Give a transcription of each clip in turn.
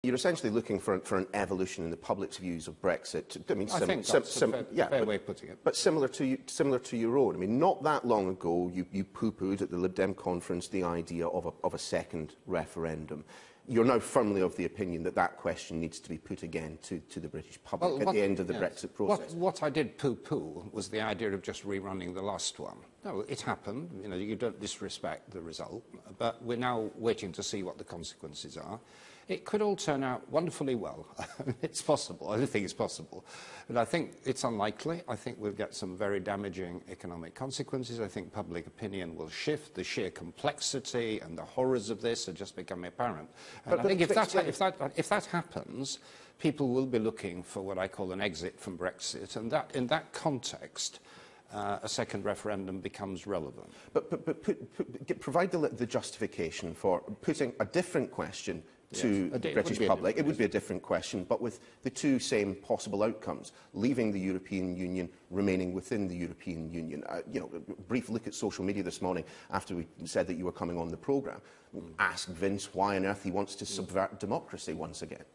You're essentially looking for an evolution in the public's views of Brexit. I think that's a fair way of putting it. But similar to your own. I mean, not that long ago, you poo-pooed at the Lib Dem conference the idea of a second referendum. You're now firmly of the opinion that that question needs to be put again to the British public at the end of the Brexit process. What I did poo-poo was the idea of just rerunning the last one. No, it happened. You know, you don't disrespect the result, but we're now waiting to see what the consequences are. It could all turn out wonderfully well. It's possible. I don't think it's possible. But I think it's unlikely. I think we'll get some very damaging economic consequences. I think public opinion will shift. The sheer complexity and the horrors of this are just becoming apparent. And I think if that happens, people will be looking for what I call an exit from Brexit. And that, in that context, a second referendum becomes relevant. But provide the justification for putting a different question to the British public. It would be a different question, but with the two same possible outcomes: leaving the European Union, remaining within the European Union. You know, a brief look at social media this morning after we said that you were coming on the programme. Ask Vince why on earth he wants to subvert democracy once again.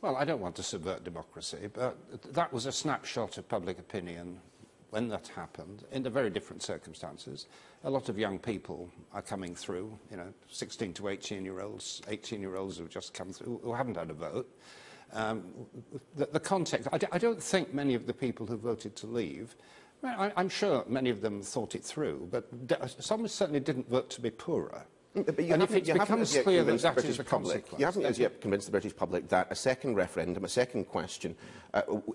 Well, I don't want to subvert democracy, but that was a snapshot of public opinion when that happened, in the very different circumstances. A lot of young people are coming through, you know, 16 to 18-year-olds, 18-year-olds who've just come through, who haven't had a vote. The context, I don't think many of the people who voted to leave, I'm sure many of them thought it through, but some certainly didn't vote to be poorer. But you haven't yet convinced the British public that a second referendum, a second question,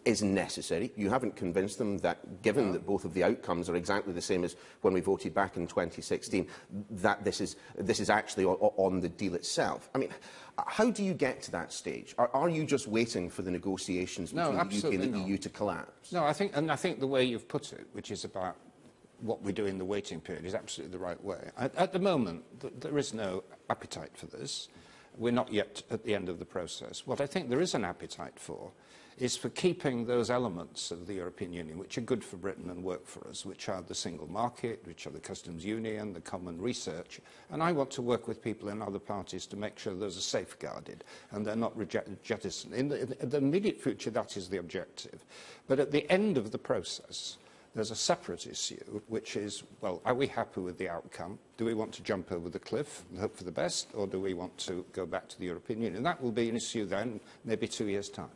is necessary. You haven't convinced them that, given that both of the outcomes are exactly the same as when we voted back in 2016, that this is actually on the deal itself. I mean, how do you get to that stage? Are you just waiting for the negotiations between the UK and the EU to collapse? No, I think the way you've put it, which is about what we do in the waiting period, is absolutely the right way. At the moment, there is no appetite for this. We're not yet at the end of the process. What I think there is an appetite for is for keeping those elements of the European Union which are good for Britain and work for us, which are the single market, which are the customs union, the common research. And I want to work with people in other parties to make sure those are safeguarded and they're not jettisoned. In the immediate future, that is the objective. But at the end of the process, there's a separate issue, which is, well, are we happy with the outcome? Do we want to jump over the cliff and hope for the best, or do we want to go back to the European Union? And that will be an issue then, maybe 2 years' time.